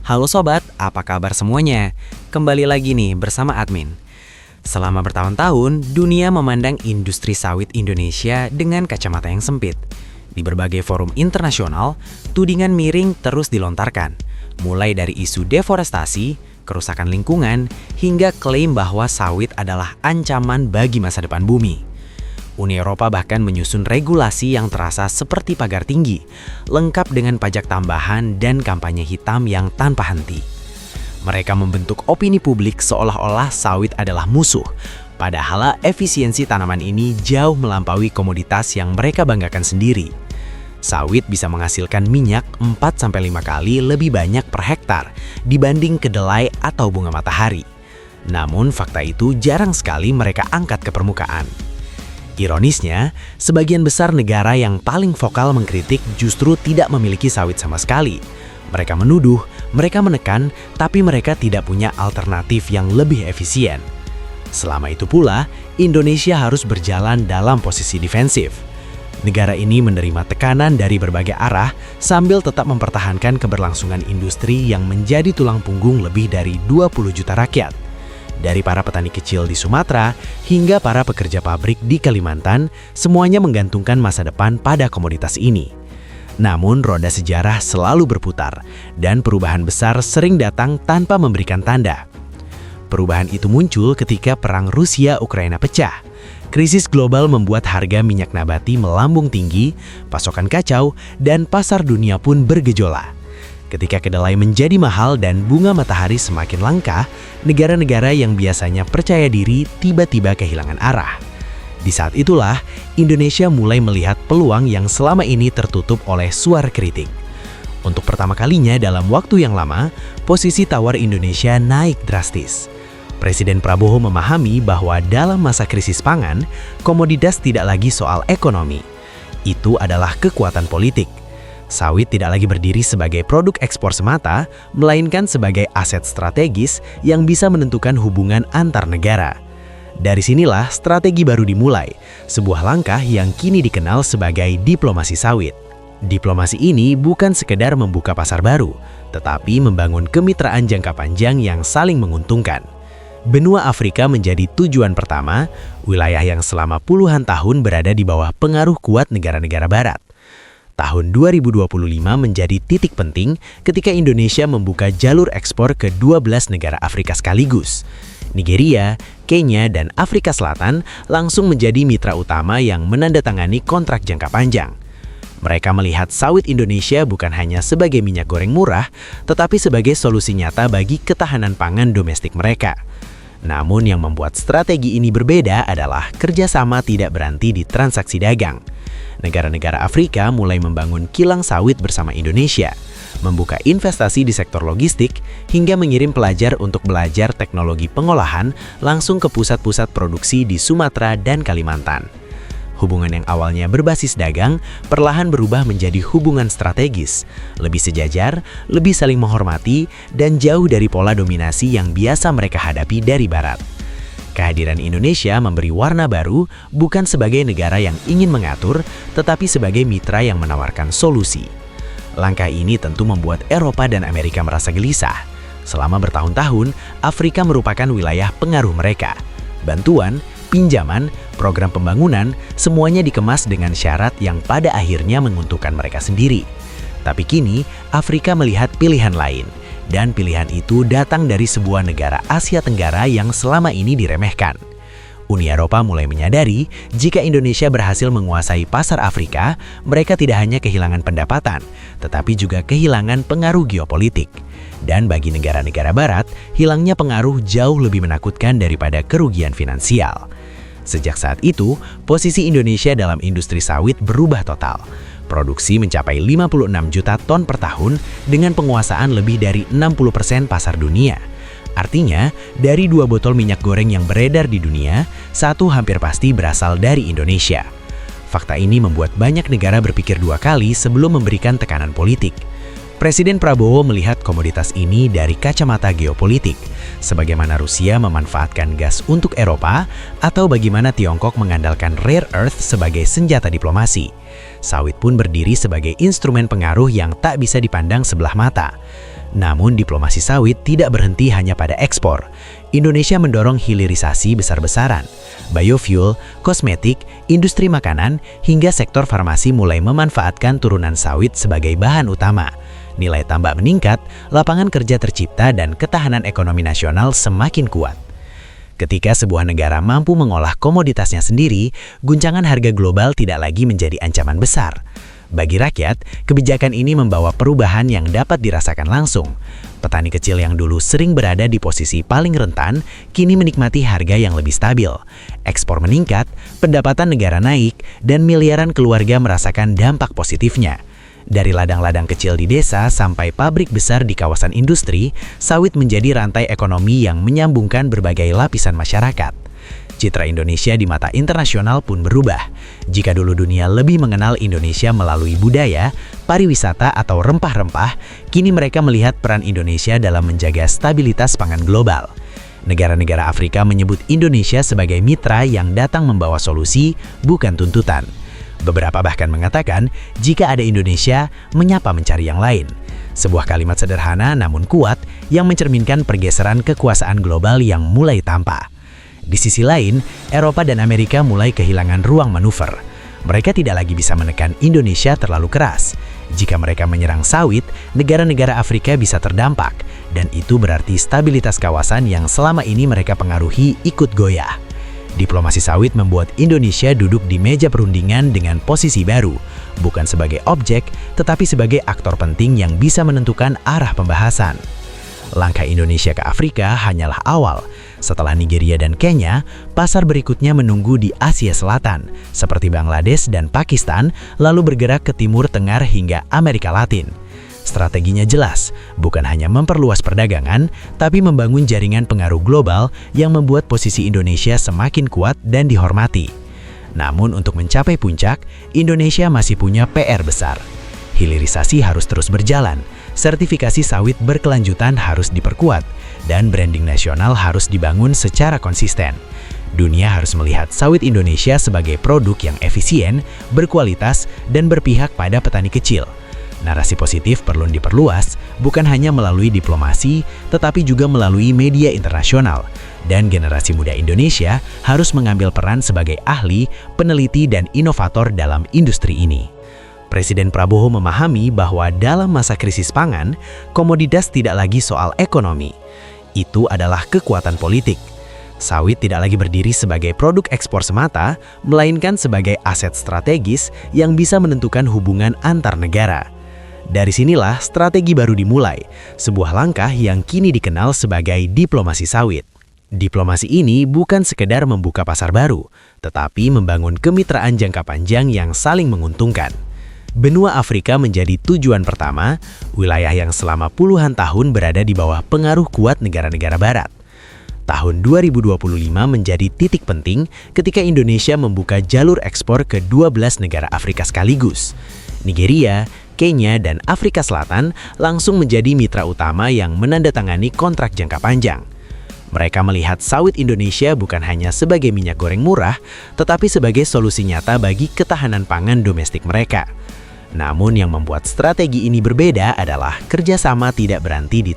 Halo sobat, apa kabar semuanya? Kembali lagi nih bersama admin. Selama bertahun-tahun, dunia memandang industri sawit Indonesia dengan kacamata yang sempit. Di berbagai forum internasional, tudingan miring terus dilontarkan. Mulai dari isu deforestasi, kerusakan lingkungan, hingga klaim bahwa sawit adalah ancaman bagi masa depan bumi. Uni Eropa bahkan menyusun regulasi yang terasa seperti pagar tinggi, lengkap dengan pajak tambahan dan kampanye hitam yang tanpa henti. Mereka membentuk opini publik seolah-olah sawit adalah musuh, padahal efisiensi tanaman ini jauh melampaui komoditas yang mereka banggakan sendiri. Sawit bisa menghasilkan minyak 4-5 kali lebih banyak per hektar dibanding kedelai atau bunga matahari. Namun fakta itu jarang sekali mereka angkat ke permukaan. Ironisnya, sebagian besar negara yang paling vokal mengkritik justru tidak memiliki sawit sama sekali. Mereka menuduh, mereka menekan, tapi mereka tidak punya alternatif yang lebih efisien. Selama itu pula, Indonesia harus berjalan dalam posisi defensif. Negara ini menerima tekanan dari berbagai arah sambil tetap mempertahankan keberlangsungan industri yang menjadi tulang punggung lebih dari 20 juta rakyat. Dari para petani kecil di Sumatera hingga para pekerja pabrik di Kalimantan, semuanya menggantungkan masa depan pada komoditas ini. Namun, roda sejarah selalu berputar, dan perubahan besar sering datang tanpa memberikan tanda. Perubahan itu muncul ketika perang Rusia-Ukraina pecah. Krisis global membuat harga minyak nabati melambung tinggi, pasokan kacau, dan pasar dunia pun bergejolak. Ketika kedelai menjadi mahal dan bunga matahari semakin langka, negara-negara yang biasanya percaya diri tiba-tiba kehilangan arah. Di saat itulah, Indonesia mulai melihat peluang yang selama ini tertutup oleh suara kritik. Untuk pertama kalinya dalam waktu yang lama, posisi tawar Indonesia naik drastis. Presiden Prabowo memahami bahwa dalam masa krisis pangan, komoditas tidak lagi soal ekonomi. Itu adalah kekuatan politik. Sawit tidak lagi berdiri sebagai produk ekspor semata, melainkan sebagai aset strategis yang bisa menentukan hubungan antar negara. Dari sinilah strategi baru dimulai, sebuah langkah yang kini dikenal sebagai diplomasi sawit. Diplomasi ini bukan sekedar membuka pasar baru, tetapi membangun kemitraan jangka panjang yang saling menguntungkan. Benua Afrika menjadi tujuan pertama, wilayah yang selama puluhan tahun berada di bawah pengaruh kuat negara-negara barat. Tahun 2025 menjadi titik penting ketika Indonesia membuka jalur ekspor ke 12 negara Afrika sekaligus. Nigeria, Kenya, dan Afrika Selatan langsung menjadi mitra utama yang menandatangani kontrak jangka panjang. Mereka melihat sawit Indonesia bukan hanya sebagai minyak goreng murah, tetapi sebagai solusi nyata bagi ketahanan pangan domestik mereka. Namun yang membuat strategi ini berbeda adalah kerjasama tidak berhenti di transaksi dagang. Negara-negara Afrika mulai membangun kilang sawit bersama Indonesia, membuka investasi di sektor logistik, hingga mengirim pelajar untuk belajar teknologi pengolahan langsung ke pusat-pusat produksi di Sumatera dan Kalimantan. Hubungan yang awalnya berbasis dagang, perlahan berubah menjadi hubungan strategis, lebih sejajar, lebih saling menghormati, dan jauh dari pola dominasi yang biasa mereka hadapi dari Barat. Kehadiran Indonesia memberi warna baru bukan sebagai negara yang ingin mengatur, tetapi sebagai mitra yang menawarkan solusi. Langkah ini tentu membuat Eropa dan Amerika merasa gelisah. Selama bertahun-tahun, Afrika merupakan wilayah pengaruh mereka. Bantuan, pinjaman, program pembangunan, semuanya dikemas dengan syarat yang pada akhirnya menguntungkan mereka sendiri. Tapi kini, Afrika melihat pilihan lain. Dan pilihan itu datang dari sebuah negara Asia Tenggara yang selama ini diremehkan. Uni Eropa mulai menyadari jika Indonesia berhasil menguasai pasar Afrika, mereka tidak hanya kehilangan pendapatan, tetapi juga kehilangan pengaruh geopolitik. Dan bagi negara-negara Barat, hilangnya pengaruh jauh lebih menakutkan daripada kerugian finansial. Sejak saat itu, posisi Indonesia dalam industri sawit berubah total. Produksi mencapai 56 juta ton per tahun dengan penguasaan lebih dari 60% pasar dunia. Artinya, dari 2 botol minyak goreng yang beredar di dunia, 1 hampir pasti berasal dari Indonesia. Fakta ini membuat banyak negara berpikir 2 kali sebelum memberikan tekanan politik. Presiden Prabowo melihat komoditas ini dari kacamata geopolitik, sebagaimana Rusia memanfaatkan gas untuk Eropa, atau bagaimana Tiongkok mengandalkan rare earth sebagai senjata diplomasi. Sawit pun berdiri sebagai instrumen pengaruh yang tak bisa dipandang sebelah mata. Namun diplomasi sawit tidak berhenti hanya pada ekspor. Indonesia mendorong hilirisasi besar-besaran. Biofuel, kosmetik, industri makanan, hingga sektor farmasi mulai memanfaatkan turunan sawit sebagai bahan utama. Nilai tambah meningkat, lapangan kerja tercipta dan ketahanan ekonomi nasional semakin kuat. Ketika sebuah negara mampu mengolah komoditasnya sendiri, guncangan harga global tidak lagi menjadi ancaman besar. Bagi rakyat, kebijakan ini membawa perubahan yang dapat dirasakan langsung. Petani kecil yang dulu sering berada di posisi paling rentan, kini menikmati harga yang lebih stabil. Ekspor meningkat, pendapatan negara naik, dan miliaran keluarga merasakan dampak positifnya. Dari ladang-ladang kecil di desa sampai pabrik besar di kawasan industri, sawit menjadi rantai ekonomi yang menyambungkan berbagai lapisan masyarakat. Citra Indonesia di mata internasional pun berubah. Jika dulu dunia lebih mengenal Indonesia melalui budaya, pariwisata atau rempah-rempah, kini mereka melihat peran Indonesia dalam menjaga stabilitas pangan global. Negara-negara Afrika menyebut Indonesia sebagai mitra yang datang membawa solusi, bukan tuntutan. Beberapa bahkan mengatakan, jika ada Indonesia, menyapa mencari yang lain. Sebuah kalimat sederhana namun kuat yang mencerminkan pergeseran kekuasaan global yang mulai tampak. Di sisi lain, Eropa dan Amerika mulai kehilangan ruang manuver. Mereka tidak lagi bisa menekan Indonesia terlalu keras. Jika mereka menyerang sawit, negara-negara Afrika bisa terdampak, dan itu berarti stabilitas kawasan yang selama ini mereka pengaruhi ikut goyah. Diplomasi sawit membuat Indonesia duduk di meja perundingan dengan posisi baru, bukan sebagai objek, tetapi sebagai aktor penting yang bisa menentukan arah pembahasan. Langkah Indonesia ke Afrika hanyalah awal. Setelah Nigeria dan Kenya, pasar berikutnya menunggu di Asia Selatan, seperti Bangladesh dan Pakistan, lalu bergerak ke Timur Tengah hingga Amerika Latin. Strateginya jelas, bukan hanya memperluas perdagangan, tapi membangun jaringan pengaruh global yang membuat posisi Indonesia semakin kuat dan dihormati. Namun untuk mencapai puncak, Indonesia masih punya PR besar. Hilirisasi harus terus berjalan, sertifikasi sawit berkelanjutan harus diperkuat, dan branding nasional harus dibangun secara konsisten. Dunia harus melihat sawit Indonesia sebagai produk yang efisien, berkualitas, dan berpihak pada petani kecil. Narasi positif perlu diperluas, bukan hanya melalui diplomasi, tetapi juga melalui media internasional. Dan generasi muda Indonesia harus mengambil peran sebagai ahli, peneliti, dan inovator dalam industri ini. Presiden Prabowo memahami bahwa dalam masa krisis pangan, komoditas tidak lagi soal ekonomi. Itu adalah kekuatan politik. Sawit tidak lagi berdiri sebagai produk ekspor semata, melainkan sebagai aset strategis yang bisa menentukan hubungan antar negara. Dari sinilah strategi baru dimulai, sebuah langkah yang kini dikenal sebagai diplomasi sawit. Diplomasi ini bukan sekedar membuka pasar baru, tetapi membangun kemitraan jangka panjang yang saling menguntungkan. Benua Afrika menjadi tujuan pertama, wilayah yang selama puluhan tahun berada di bawah pengaruh kuat negara-negara barat. Tahun 2025 menjadi titik penting ketika Indonesia membuka jalur ekspor ke 12 negara Afrika sekaligus. Nigeria, Kenya, dan Afrika Selatan langsung menjadi mitra utama yang menandatangani kontrak jangka panjang. Mereka melihat sawit Indonesia bukan hanya sebagai minyak goreng murah, tetapi sebagai solusi nyata bagi ketahanan pangan domestik mereka. Namun yang membuat strategi ini berbeda adalah kerjasama tidak berhenti di